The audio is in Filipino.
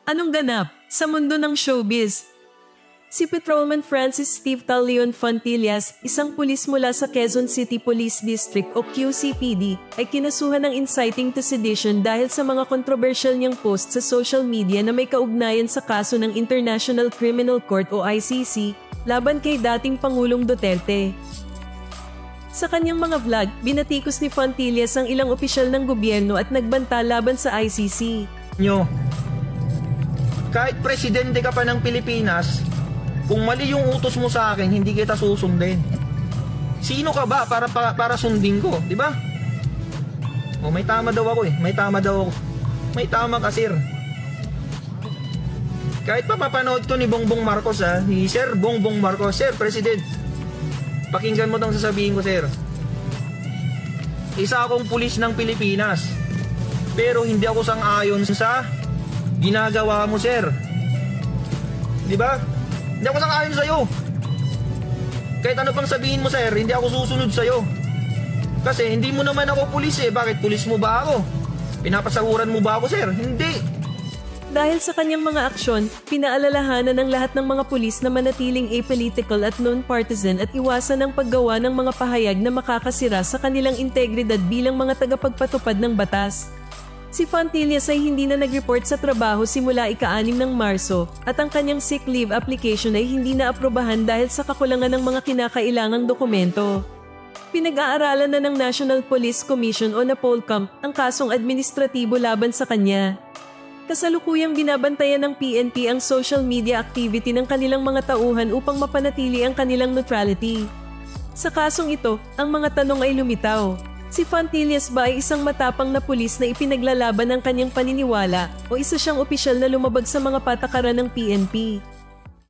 Anong ganap sa mundo ng showbiz? Si Patrolman Francis Steve Leon Fontillas, isang pulis mula sa Quezon City Police District o QCPD, ay kinasuhan ng inciting to sedition dahil sa mga controversial niyang post sa social media na may kaugnayan sa kaso ng International Criminal Court o ICC laban kay dating Pangulong Duterte. Sa kanyang mga vlog, binatikos ni Fontillas ang ilang opisyal ng gobyerno at nagbanta laban sa ICC. Kahit presidente ka pa ng Pilipinas, kung mali yung utos mo sa akin, hindi kita susundin. Sino ka ba para sundin ko, di ba? O may tama daw ako eh. May tama ka, sir. Kahit pa mapanood to ni Bongbong Marcos ni Sir Bongbong Marcos, Sir President. Pakinggan mo tong sasabihin ko, sir. Isa akong pulis ng Pilipinas. Pero hindi ako sang-ayon sa ginagawa mo, sir. Di ba? Hindi ako sang-ayon sa'yo. Kahit ano pang sabihin mo, sir, hindi ako susunod sa'yo. Kasi hindi mo naman ako pulis eh. Bakit pulis mo ba ako? Pinapasahuran mo ba ako, sir? Hindi. Dahil sa kanyang mga aksyon, pinaalalahanan ng lahat ng mga pulis na manatiling apolitical at non-partisan at iwasan ang paggawa ng mga pahayag na makakasira sa kanilang integridad bilang mga tagapagpatupad ng batas. Si Fontillas ay hindi na nag-report sa trabaho simula ika-6 ng Marso at ang kanyang sick leave application ay hindi na aprobahan dahil sa kakulangan ng mga kinakailangang dokumento. Pinag-aaralan na ng National Police Commission o NAPOLCOM ang kasong administratibo laban sa kanya. Kasalukuyang binabantayan ng PNP ang social media activity ng kanilang mga tauhan upang mapanatili ang kanilang neutrality. Sa kasong ito, ang mga tanong ay lumitaw. Si Fontillas ba ay isang matapang na pulis na ipinaglalaban ang kanyang paniniwala o isa siyang opisyal na lumabag sa mga patakaran ng PNP?